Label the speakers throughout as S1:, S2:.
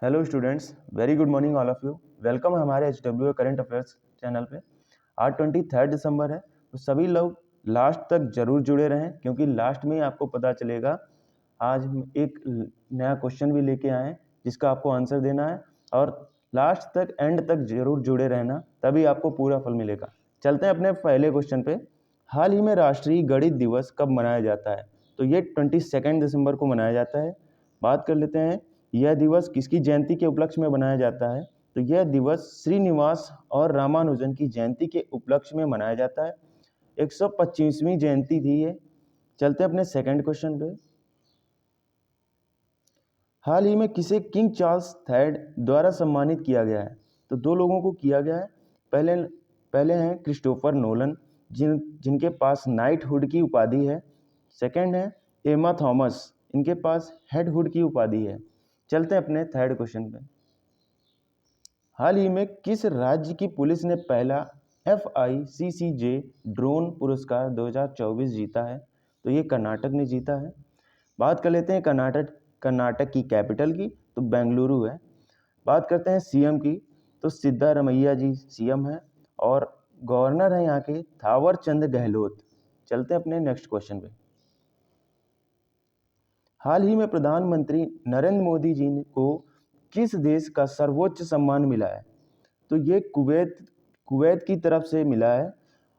S1: Hello students, very good morning all of you. Welcome है हमारे HW current affairs channel पे। आज 23 दिसंबर है, तो सभी लोग लास्ट तक जरूर जुड़े रहें, क्योंकि लास्ट में ही आपको पता चलेगा। आज हम एक नया क्वेश्चन भी लेके आए हैं जिसका आपको आंसर देना है, और लास्ट तक एंड तक जरूर जुड़े रहना, तभी आपको पूरा फल मिलेगा। चलते हैं अपने पहले क्वेश्चन पे। हाल ही में राष्ट्रीय गणित दिवस कब मनाया जाता है? तो ये 22 दिसंबर को मनाया जाता है। बात कर लेते हैं यह दिवस किसकी जयंती के उपलक्ष्य में मनाया जाता है। तो यह दिवस श्रीनिवास और रामानुजन की जयंती के उपलक्ष्य में मनाया जाता है। 125वीं जयंती थी ये। चलते हैं अपने सेकंड क्वेश्चन पे। हाल ही में किसे किंग चार्ल्स III द्वारा सम्मानित किया गया है? तो दो लोगों को किया गया है। पहले हैं क्रिस्टोफर नोलन, जिनके पास नाइटहुड की उपाधि है। सेकंड है एमा थॉमस, इनके पास हेडहुड की उपाधि है। चलते हैं अपने थर्ड क्वेश्चन पे। हाल ही में किस राज्य की पुलिस ने पहला FICCJ ड्रोन पुरस्कार 2024 जीता है? तो ये कर्नाटक ने जीता है। बात कर लेते हैं कर्नाटक की कैपिटल की, तो बेंगलुरु है। बात करते हैं CM की, तो सिद्धारमैया जी CM है, और गवर्नर है यहाँ के थावर चंद गहलोत। चलते हैं अपने नेक्स्ट क्वेश्चन पे। हाल ही में प्रधानमंत्री नरेंद्र मोदी जी को किस देश का सर्वोच्च सम्मान मिला है? तो ये कुवैत की तरफ से मिला है,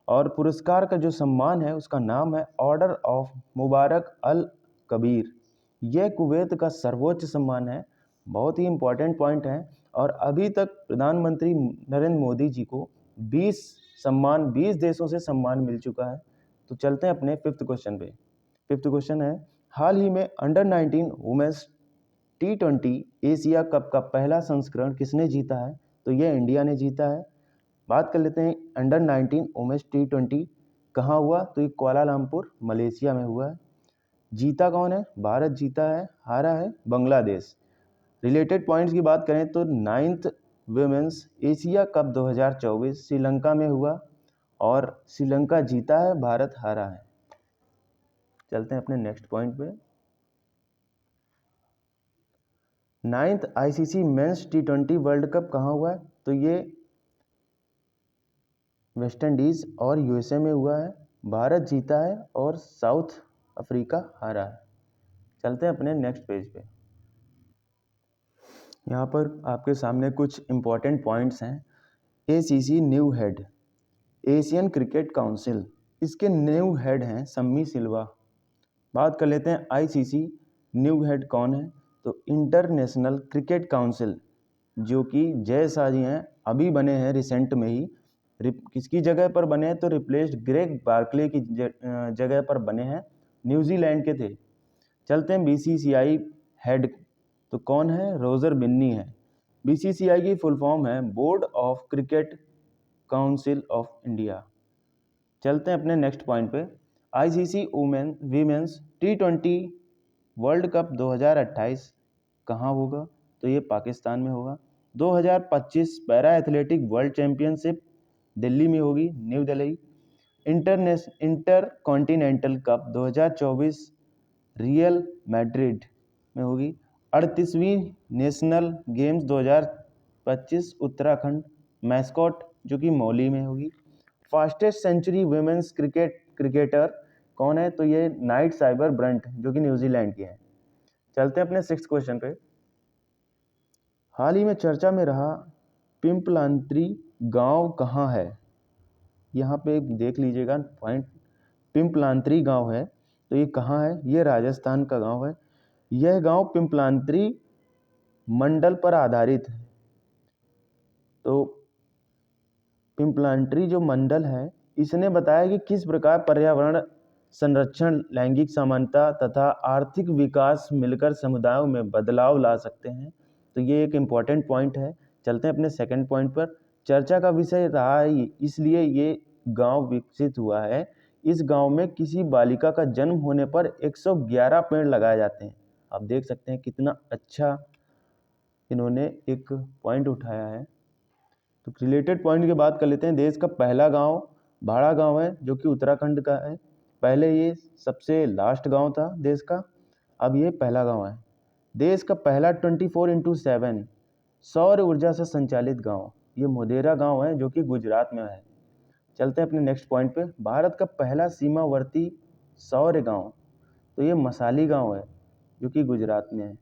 S1: और पुरस्कार का जो सम्मान है उसका नाम है ऑर्डर ऑफ मुबारक अल कबीर। यह कुवैत का सर्वोच्च सम्मान है। बहुत ही इम्पोर्टेंट पॉइंट है। और अभी तक प्रधानमंत्री नरेंद्र मोदी जी को 20 देशों से सम्मान मिल चुका है। तो चलते हैं अपने फिफ्थ क्वेश्चन पे। फिफ्थ क्वेश्चन है, हाल ही में under-19 women's T20 Asia cup का पहला संस्करण किसने जीता है? तो यह इंडिया ने जीता है। बात कर लेते हैं अंडर-19 वुमेन्स T20 कहाँ हुआ? तो ये कुआलालंपुर मलेशिया में हुआ है। जीता कौन है? भारत जीता है। हारा है बांग्लादेश। रिलेटेड पॉइंट्स की बात करें तो 9th women's Asia cup 2024 Sri Lanka में हुआ, और श्रीलंका जीता है, भारत हारा है। चलते हैं अपने नेक्स्ट पॉइंट पे। 9th ICC mains T20 world cup कहाँ हुआ है? तो ये वेस्ट इंडीज और USA में हुआ है। भारत जीता है और साउथ अफ्रीका हारा है। चलते हैं अपने नेक्स्ट पेज पे। यहाँ पर आपके सामने कुछ इम्पोर्टेंट पॉइंट्स हैं। ACC new head, Asian cricket council, इसके न्यू हेड हैं सम्मी सिल्वा। बात कर लेते हैं ICC न्यू हेड कौन है? तो इंटरनेशनल क्रिकेट काउंसिल, जो कि जय शाह जी हैं, अभी बने हैं रिसेंट में ही। किसकी जगह पर बने हैं? तो रिप्लेस्ड ग्रेग बार्कले की जगह पर बने हैं, न्यूजीलैंड के थे। चलते हैं BCCI हेड, तो कौन है? रोजर बिन्नी है। BCCI की फुल फॉर्म है board of cricket council of India. चलते हैं अपने नेक्स्ट पॉइंट पे। ICC women's T20 world cup 2028 कहाँ होगा? तो ये पाकिस्तान में होगा। 2025 para athletic world championship Delhi में होगी, new Delhi. Inter continental cup 2024 real Madrid में होगी। 38वीं नेशनल गेम्स 2025 उत्तराखंड मैस्कॉट, जो कि मौली में होगी। फास्टेस्ट सेंचुरी वुमेन्स क्रिकेटर कौन है? तो ये नाइट साइबर ब्रंट, जो कि न्यूजीलैंड की है। चलते हैं अपने सिक्स्थ क्वेश्चन पे। हाल ही में चर्चा में रहा पिंपलांत्री गांव कहाँ है? यहाँ पे देख लीजिएगा पॉइंट। पिंपलांत्री गांव है, तो ये कहाँ है? ये राजस्थान का गांव है। यह गांव पिंपलांत्री मंडल पर आधारित है। तो पिंपलांत्री जो मंडल है, इसने बताया कि किस प्रकार पर्यावरण संरक्षण, लैंगिक समानता तथा आर्थिक विकास मिलकर समुदायों में बदलाव ला सकते हैं। तो ये एक इम्पॉर्टेंट पॉइंट है। चलते हैं अपने सेकंड पॉइंट पर। चर्चा का विषय रहा है, इसलिए ये गांव विकसित हुआ है। इस गांव में किसी बालिका का जन्म होने पर 111 पेड़ लगाए जाते हैं। आप देख सकते हैं कितना अच्छा इन्होंने एक पॉइंट उठाया है। तो रिलेटेड पॉइंट की बात कर लेते हैं। देश का पहला गांव भाड़ा गांव है, जो कि उत्तराखंड का है। पहले ये सबसे लास्ट गांव था देश का, अब ये पहला गांव है। देश का पहला 24/7 सौर ऊर्जा से संचालित गांव, ये मोढेरा गांव है जो कि गुजरात में है। चलते हैं अपने नेक्स्ट पॉइंट पे। भारत का पहला सीमावर्ती सौर गांव, तो ये मसाली गांव है जो कि गुजरात में है।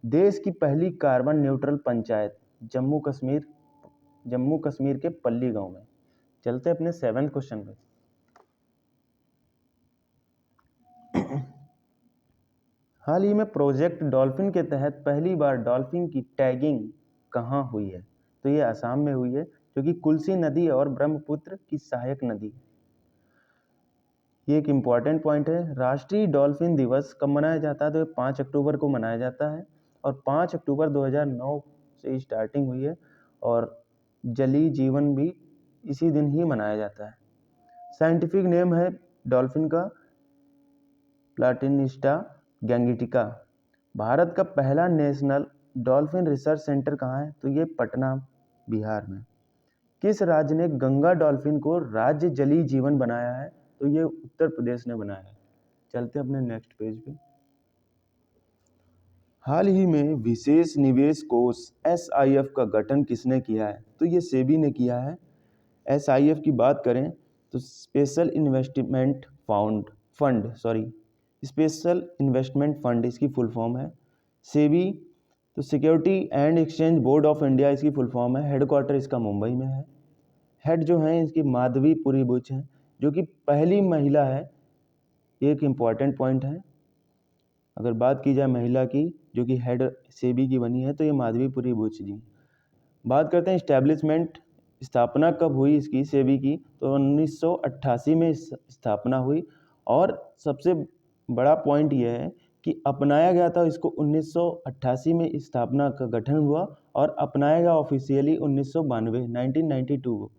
S1: देश की पहली कार्बन न्यूट्रल पंचायत जम्मू कश्मीर के पल्ली गांव में। चलते हैं अपने 7th क्वेश्चन पे। हाल ही में प्रोजेक्ट डॉल्फिन के तहत पहली बार डॉल्फिन की टैगिंग कहाँ हुई है? तो ये असम में हुई है, जो कि कुल्सी नदी और ब्रह्मपुत्र की सहायक नदी। ये एक इम्पॉर्टेंट पॉइंट है। राष्ट्रीय डॉल्फिन दिवस कब मनाया जाता है? तो ये 5 अक्टूबर को मनाया जाता है और 5 अक्टूबर 2009 से स्टार्टिंग हुई है और जलीय जीवन भी इसी दिन ही मनाया जाता है। साइंटिफिक नेम है डॉल्फिन का प्लाटिनिस्टा गैंगेटिका। भारत का पहला नेशनल डॉल्फिन रिसर्च सेंटर कहाँ है? तो ये पटना, बिहार में। किस राज्य ने गंगा डॉल्फिन को राज्य जलीय जीवन बनाया है? तो ये उत्तर प्रदेश ने बनाया है। चलते हैं अपने नेक्स्ट पेज पे। हाल ही में विशेष निवेश कोष SIF का गठन किसने किया है? तो ये सेबी ने किया है। SIF की बात करें तो स्पेशल इन्वेस्टमेंट फंड इसकी फुल फॉर्म है। सेबी तो security and exchange board of India इसकी फुल फॉर्म है। हेडक्वार्टर इसका मुंबई में है। हेड जो है इसकी माधवी पुरी बुच हैं, जो कि पहली महिला है। एक इम्पॉर्टेंट पॉइंट है। अगर बात की जाए महिला की जो कि हेड सेबी की बनी है, तो ये माधवी पुरी बुच जी। बात करते हैं इस्टेब्लिशमेंट, स्थापना कब हुई इसकी सेबी की? तो 1988 में स्थापना हुई और सबसे बड़ा पॉइंट यह है कि अपनाया गया था इसको 1988 में स्थापना का गठन हुआ और अपनाया गया ऑफिशियली 1992 को।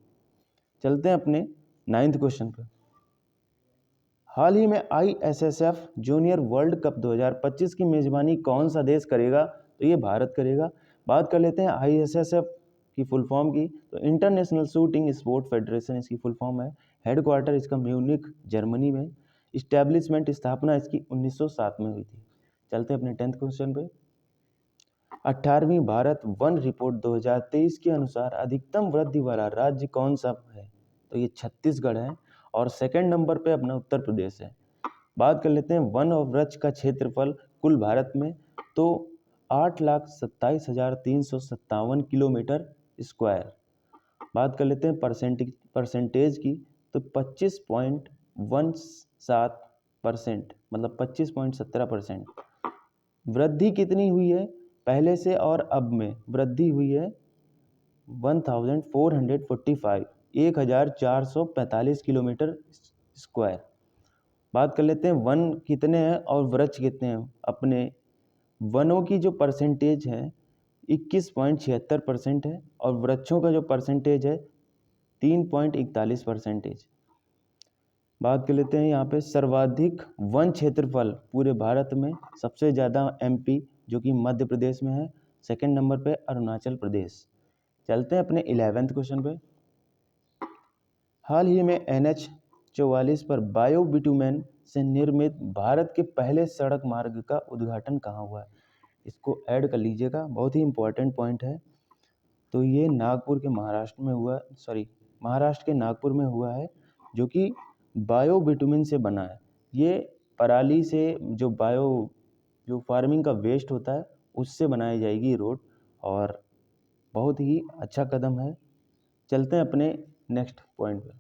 S1: चलते हैं अपने 9th क्वेश्चन पर। हाल ही में ISSF जूनियर वर्ल्ड कप 2025 की मेजबानी कौन सा देश करेगा? तो ये भारत करेगा। बात कर लेते हैं ISSF की फुल फॉर्म की, तो इंटरनेशनल शूटिंग स्पोर्ट फेडरेशन इसकी फुल फॉर्म है। हेडक्वार्टर इसका म्यूनिक, जर्मनी में। इस्टेब्लिशमेंट, स्थापना इसकी 1907 में हुई थी। चलते हैं अपने 10th क्वेश्चन पे। 18वीं भारत वन रिपोर्ट 2023 के अनुसार अधिकतम वृद्धि वाला राज्य कौन सा है? तो ये छत्तीसगढ़ है और सेकंड नंबर पे अपना उत्तर प्रदेश है। बात कर लेते हैं वन और वृक्ष का क्षेत्रफल कुल भारत में, तो 8,27,357 किलोमीटर स्क्वायर। बात कर लेते हैं परसेंटेज की, तो 25.17%, मतलब 25.17%। वृद्धि कितनी हुई है पहले से और अब में? वृद्धि हुई है 1445 किलोमीटर स्क्वायर। बात कर लेते हैं वन कितने हैं और वृक्ष कितने हैं। अपने वनों की जो परसेंटेज है 21.76% है और वृक्षों का जो परसेंटेज है 3.41%। बात कर लेते हैं यहाँ पे सर्वाधिक वन क्षेत्रफल पूरे भारत में, सबसे ज़्यादा MP जो कि मध्य प्रदेश में है। सेकंड नंबर पे अरुणाचल प्रदेश। चलते हैं अपने 11th क्वेश्चन पे। हाल ही में NH-44 पर बायो बिटुमेन से निर्मित भारत के पहले सड़क मार्ग का उद्घाटन कहाँ हुआ है? इसको ऐड कर लीजिएगा, बहुत ही इम्पोर्टेंट पॉइंट है। तो ये नागपुर के महाराष्ट्र के नागपुर में हुआ है, जो कि बायो बिटुमेन से बना है। ये पराली से जो फार्मिंग का वेस्ट होता है उससे बनाई जाएगी रोड और बहुत ही अच्छा कदम है। चलते हैं अपने नेक्स्ट पॉइंट पे।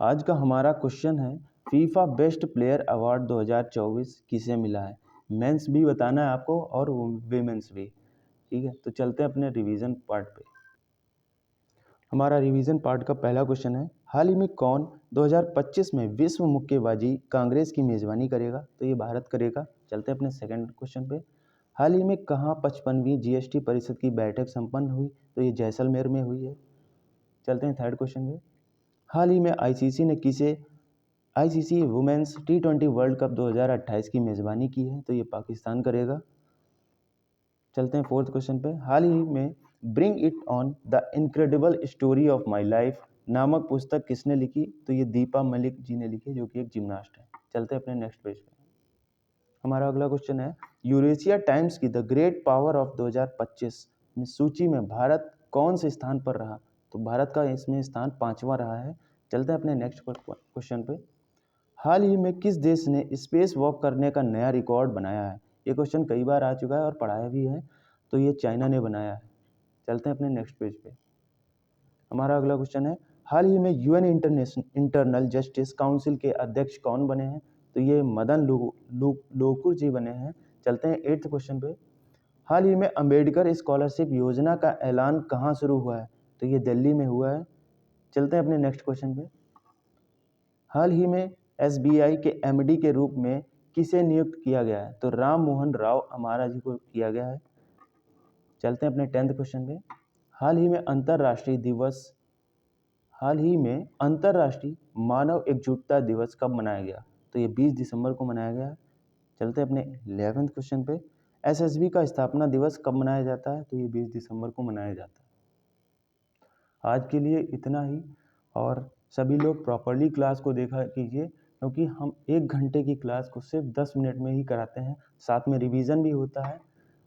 S1: आज का हमारा क्वेश्चन है फीफा बेस्ट प्लेयर अवार्ड 2024 किसे मिला है? मेंस भी बताना है आपको और वीमेंस भी, ठीक है। तो चलते हैं अपने रिवीजन पार्ट पे। हमारा रिवीजन पार्ट का पहला क्वेश्चन है, हाल ही में कौन 2025 में विश्व मुक्केबाजी कांग्रेस की मेजबानी करेगा? तो ये भारत करेगा। चलते हैं अपने सेकंड क्वेश्चन पे। हाल ही में कहाँ 55वीं GST परिषद की बैठक संपन्न हुई? तो ये जैसलमेर में हुई है। चलते हैं थर्ड क्वेश्चन पे। हाल ही में ICC women's T20 world cup 2028 की मेजबानी की है? तो ये पाकिस्तान करेगा। चलते हैं फोर्थ क्वेश्चन पे। हाल ही में bring it on the incredible story of my life नामक पुस्तक किसने लिखी? तो ये दीपा मलिक जी ने लिखी, जो कि एक जिम्नास्ट है। चलते हैं अपने नेक्स्ट पेज पे। हमारा अगला क्वेश्चन है, यूरेशिया टाइम्स की द ग्रेट पावर ऑफ 2025 में सूची में भारत कौन से स्थान पर रहा? तो भारत का इसमें स्थान 5वां रहा है। चलते हैं अपने नेक्स्ट क्वेश्चन पे। हाल ही में किस देश ने स्पेस वॉक करने का नया रिकॉर्ड बनाया है? ये क्वेश्चन कई बार आ चुका है और पढ़ाया भी है, तो ये चाइना ने बनाया है। चलते हैं अपने नेक्स्ट पेज पे। हमारा अगला क्वेश्चन है, हाल ही में यूएन इंटरनल जस्टिस काउंसिल के अध्यक्ष कौन बने हैं? तो ये मदन लोकुर जी बने हैं। चलते हैं 8th क्वेश्चन पे। हाल ही में अंबेडकर स्कॉलरशिप योजना का ऐलान कहाँ शुरू हुआ है? तो ये दिल्ली में हुआ है। चलते हैं अपने नेक्स्ट क्वेश्चन पे। हाल ही में एसबीआई के एमडी के रूप में किसे नियुक्त किया गया है? तो राम मोहन राव अमारा जी को किया गया है। चलते हैं अपने 10th क्वेश्चन पे। हाल ही में अंतर्राष्ट्रीय मानव एकजुटता दिवस कब मनाया गया? तो ये 20 दिसंबर को मनाया गया। चलते हैं अपने 11th क्वेश्चन पे। एसएसबी का स्थापना दिवस कब मनाया जाता है? तो ये 20 दिसंबर को मनाया जाता है। आज के लिए इतना ही, और सभी लोग प्रॉपरली क्लास को देखा कीजिए, क्योंकि हम 1 घंटे की क्लास को सिर्फ 10 मिनट में ही कराते हैं, साथ में रिवीजन भी होता है।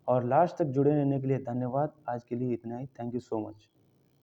S1: और लास्ट तक जुड़े रहने के लिए धन्यवाद। आज के लिए इतना ही। Thank you so much.